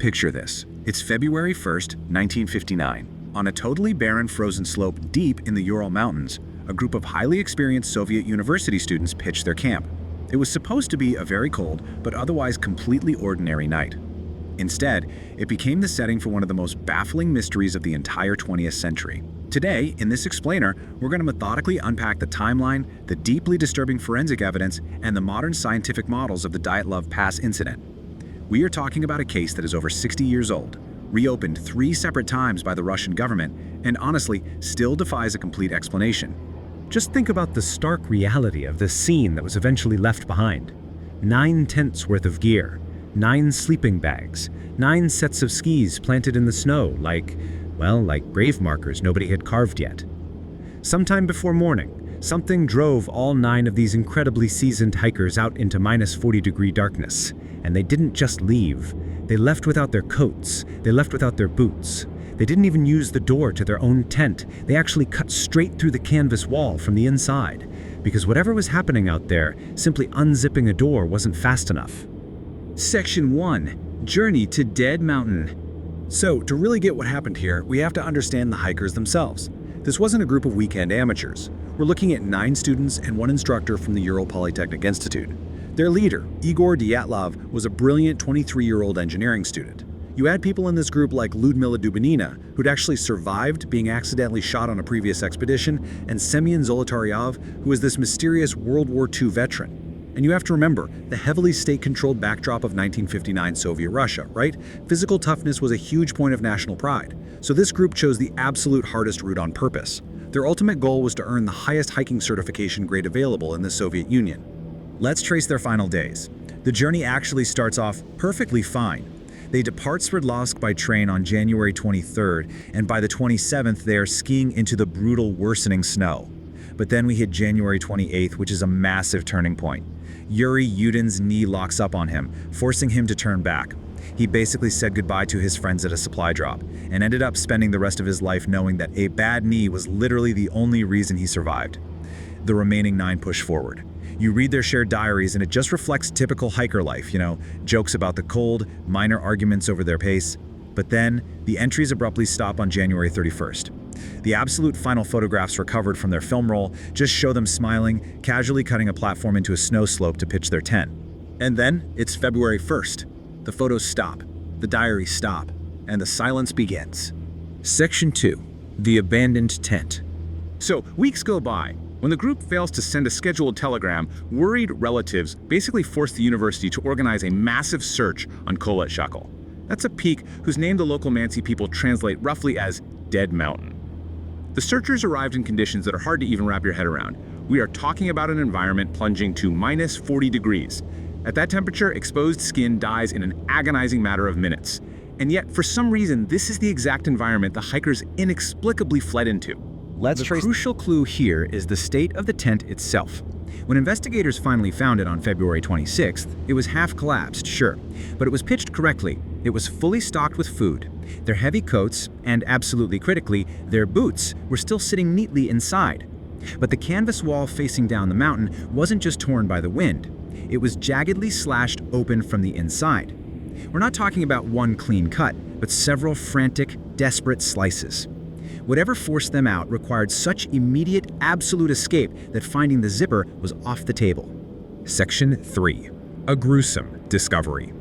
Picture this. It's February 1st, 1959. On a totally barren frozen slope deep in the Ural Mountains, a group of highly experienced Soviet university students pitched their camp. It was supposed to be a very cold, but otherwise completely ordinary night. Instead, it became the setting for one of the most baffling mysteries of the entire 20th century. Today, in this explainer, we're going to methodically unpack the timeline, the deeply disturbing forensic evidence, and the modern scientific models of the Dyatlov Pass Incident. We are talking about a case that is over 60 years old, reopened 3 separate times by the Russian government, and honestly, still defies a complete explanation. Just think about the stark reality of this scene that was eventually left behind. 9 tents worth of gear, 9 sleeping bags, 9 sets of skis planted in the snow like grave markers nobody had carved yet. Sometime before morning, something drove all 9 of these incredibly seasoned hikers out into -40-degree darkness. And they didn't just leave. They left without their coats. They left without their boots. They didn't even use the door to their own tent. They actually cut straight through the canvas wall from the inside, because whatever was happening out there, simply unzipping a door wasn't fast enough. Section 1. Journey to Dead Mountain. So, to really get what happened here, we have to understand the hikers themselves. This wasn't a group of weekend amateurs. We're looking at 9 students and 1 instructor from the Ural Polytechnic Institute. Their leader, Igor Dyatlov, was a brilliant 23-year-old engineering student. You had people in this group like Lyudmila Dubinina, who'd actually survived being accidentally shot on a previous expedition, and Semyon Zolotaryov, who was this mysterious World War II veteran. And you have to remember, the heavily state-controlled backdrop of 1959 Soviet Russia, right? Physical toughness was a huge point of national pride. So this group chose the absolute hardest route on purpose. Their ultimate goal was to earn the highest hiking certification grade available in the Soviet Union. Let's trace their final days. The journey actually starts off perfectly fine. They depart Sverdlovsk by train on January 23rd, and by the 27th they are skiing into the brutal, worsening snow. But then we hit January 28th, which is a massive turning point. Yuri Yudin's knee locks up on him, forcing him to turn back. He basically said goodbye to his friends at a supply drop, and ended up spending the rest of his life knowing that a bad knee was literally the only reason he survived. The remaining 9 push forward. You read their shared diaries and it just reflects typical hiker life, jokes about the cold, minor arguments over their pace. But then, the entries abruptly stop on January 31st. The absolute final photographs recovered from their film roll just show them smiling, casually cutting a platform into a snow slope to pitch their tent. And then, it's February 1st. The photos stop, the diaries stop, and the silence begins. Section 2. The Abandoned Tent. So, weeks go by. When the group fails to send a scheduled telegram, worried relatives basically force the university to organize a massive search on Kholat Shakal. That's a peak whose name the local Mansi people translate roughly as Dead Mountain. The searchers arrived in conditions that are hard to even wrap your head around. We are talking about an environment plunging to -40 degrees. At that temperature, exposed skin dies in an agonizing matter of minutes. And yet, for some reason, this is the exact environment the hikers inexplicably fled into. The crucial clue here is the state of the tent itself. When investigators finally found it on February 26th, it was half collapsed, sure, but it was pitched correctly. It was fully stocked with food. Their heavy coats, and absolutely critically, their boots, were still sitting neatly inside. But the canvas wall facing down the mountain wasn't just torn by the wind. It was jaggedly slashed open from the inside. We're not talking about one clean cut, but several frantic, desperate slices. Whatever forced them out required such immediate, absolute escape that finding the zipper was off the table. Section 3. A gruesome discovery.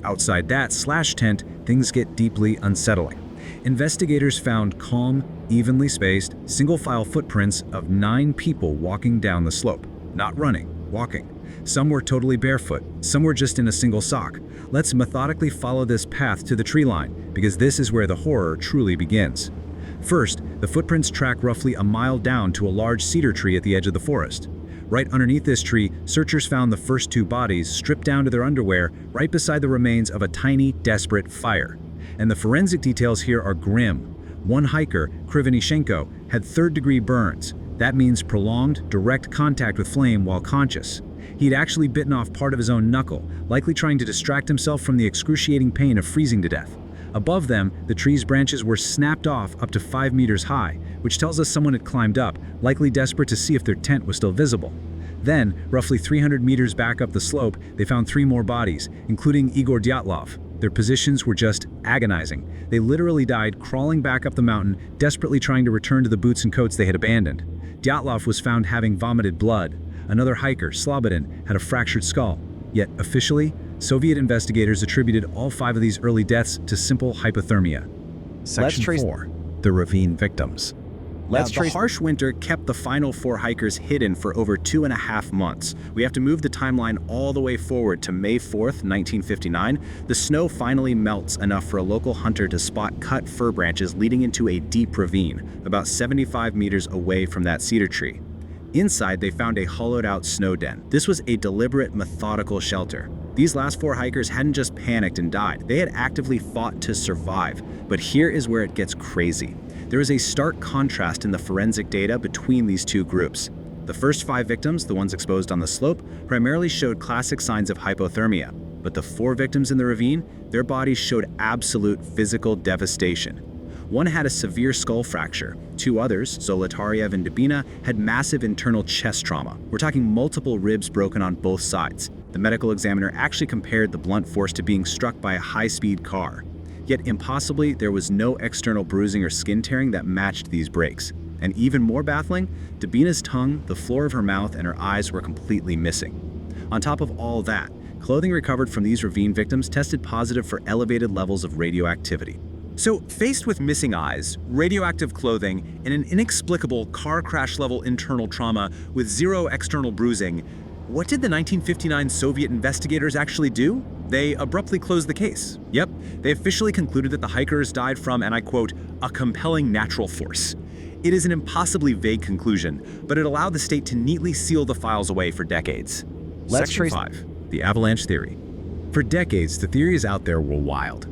Outside that slash tent, things get deeply unsettling. Investigators found calm, evenly spaced, single-file footprints of 9 people walking down the slope. Not running, walking. Some were totally barefoot, some were just in a single sock. Let's methodically follow this path to the tree line, because this is where the horror truly begins. First, the footprints track roughly a mile down to a large cedar tree at the edge of the forest. Right underneath this tree, searchers found the first 2 bodies stripped down to their underwear right beside the remains of a tiny, desperate fire. And the forensic details here are grim. One hiker, Krivonishenko, had 3rd-degree burns. That means prolonged, direct contact with flame while conscious. He'd actually bitten off part of his own knuckle, likely trying to distract himself from the excruciating pain of freezing to death. Above them, the tree's branches were snapped off up to 5 meters high, which tells us someone had climbed up, likely desperate to see if their tent was still visible. Then, roughly 300 meters back up the slope, they found 3 more bodies, including Igor Dyatlov. Their positions were just agonizing. They literally died crawling back up the mountain, desperately trying to return to the boots and coats they had abandoned. Dyatlov was found having vomited blood. Another hiker, Slobodin, had a fractured skull. Yet, officially, Soviet investigators attributed all 5 of these early deaths to simple hypothermia. Section 4. The ravine victims. The harsh winter kept the final 4 hikers hidden for over 2.5 months. We have to move the timeline all the way forward to May 4th, 1959. The snow finally melts enough for a local hunter to spot cut fir branches leading into a deep ravine, about 75 meters away from that cedar tree. Inside, they found a hollowed-out snow den. This was a deliberate, methodical shelter. These last 4 hikers hadn't just panicked and died. They had actively fought to survive. But here is where it gets crazy. There is a stark contrast in the forensic data between these 2 groups. The first 5 victims, the ones exposed on the slope, primarily showed classic signs of hypothermia. But the 4 victims in the ravine, their bodies showed absolute physical devastation. One had a severe skull fracture. 2 others, Zolotaryev and Dubina, had massive internal chest trauma. We're talking multiple ribs broken on both sides. The medical examiner actually compared the blunt force to being struck by a high-speed car. Yet impossibly, there was no external bruising or skin tearing that matched these breaks. And even more baffling, Dubina's tongue, the floor of her mouth, and her eyes were completely missing. On top of all that, clothing recovered from these ravine victims tested positive for elevated levels of radioactivity. So, faced with missing eyes, radioactive clothing, and an inexplicable car crash-level internal trauma with 0 external bruising, what did the 1959 Soviet investigators actually do? They abruptly closed the case. Yep, they officially concluded that the hikers died from, and I quote, a compelling natural force. It is an impossibly vague conclusion, but it allowed the state to neatly seal the files away for decades. Section 5. The avalanche theory. For decades, the theories out there were wild.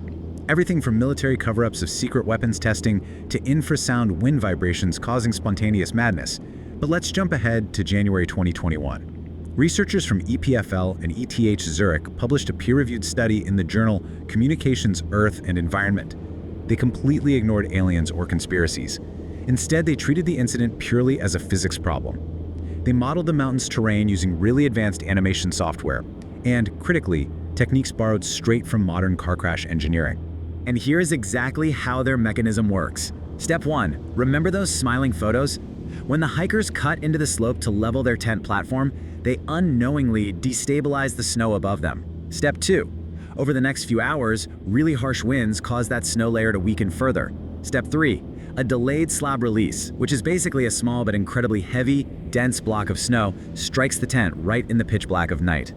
Everything from military cover-ups of secret weapons testing to infrasound wind vibrations causing spontaneous madness. But let's jump ahead to January 2021. Researchers from EPFL and ETH Zurich published a peer-reviewed study in the journal Communications, Earth and Environment. They completely ignored aliens or conspiracies. Instead, they treated the incident purely as a physics problem. They modeled the mountain's terrain using really advanced animation software, and, critically, techniques borrowed straight from modern car crash engineering. And here's exactly how their mechanism works. Step 1. Remember those smiling photos? When the hikers cut into the slope to level their tent platform, they unknowingly destabilize the snow above them. Step 2. Over the next few hours, really harsh winds cause that snow layer to weaken further. Step 3. A delayed slab release, which is basically a small but incredibly heavy, dense block of snow, strikes the tent right in the pitch black of night.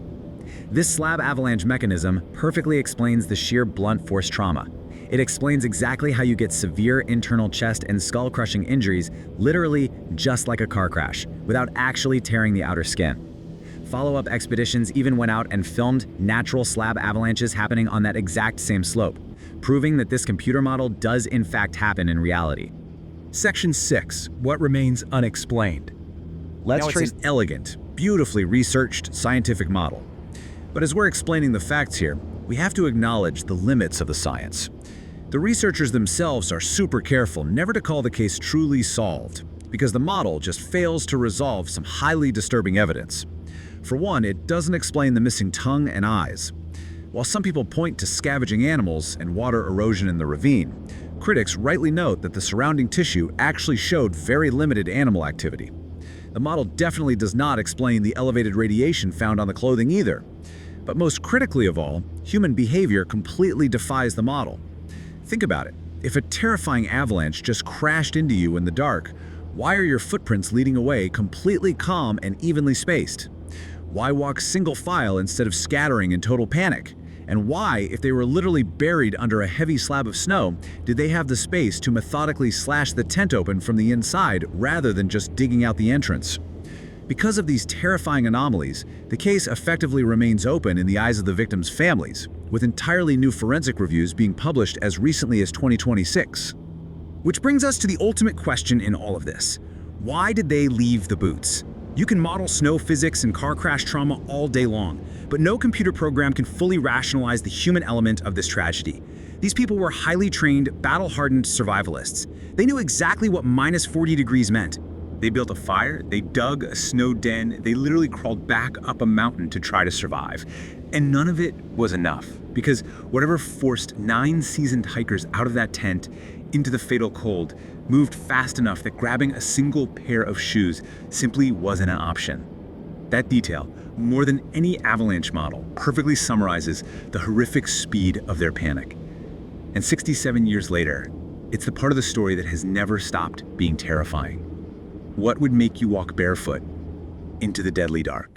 This slab avalanche mechanism perfectly explains the sheer blunt force trauma. It explains exactly how you get severe internal chest and skull-crushing injuries, literally just like a car crash, without actually tearing the outer skin. Follow-up expeditions even went out and filmed natural slab avalanches happening on that exact same slope, proving that this computer model does in fact happen in reality. Section 6. What remains unexplained. It's an elegant, beautifully researched scientific model. But as we're explaining the facts here, we have to acknowledge the limits of the science. The researchers themselves are super careful never to call the case truly solved, because the model just fails to resolve some highly disturbing evidence. For one, it doesn't explain the missing tongue and eyes. While some people point to scavenging animals and water erosion in the ravine, critics rightly note that the surrounding tissue actually showed very limited animal activity. The model definitely does not explain the elevated radiation found on the clothing either. But most critically of all, human behavior completely defies the model. Think about it. If a terrifying avalanche just crashed into you in the dark, why are your footprints leading away completely calm and evenly spaced? Why walk single file instead of scattering in total panic? And why, if they were literally buried under a heavy slab of snow, did they have the space to methodically slash the tent open from the inside rather than just digging out the entrance? Because of these terrifying anomalies, the case effectively remains open in the eyes of the victims' families, with entirely new forensic reviews being published as recently as 2026. Which brings us to the ultimate question in all of this. Why did they leave the boots? You can model snow physics and car crash trauma all day long, but no computer program can fully rationalize the human element of this tragedy. These people were highly trained, battle-hardened survivalists. They knew exactly what minus 40 degrees meant. They built a fire, they dug a snow den, they literally crawled back up a mountain to try to survive. And none of it was enough. because whatever forced 9 seasoned hikers out of that tent into the fatal cold moved fast enough that grabbing a single pair of shoes simply wasn't an option. That detail, more than any avalanche model, perfectly summarizes the horrific speed of their panic. And 67 years later, it's the part of the story that has never stopped being terrifying. What would make you walk barefoot into the deadly dark?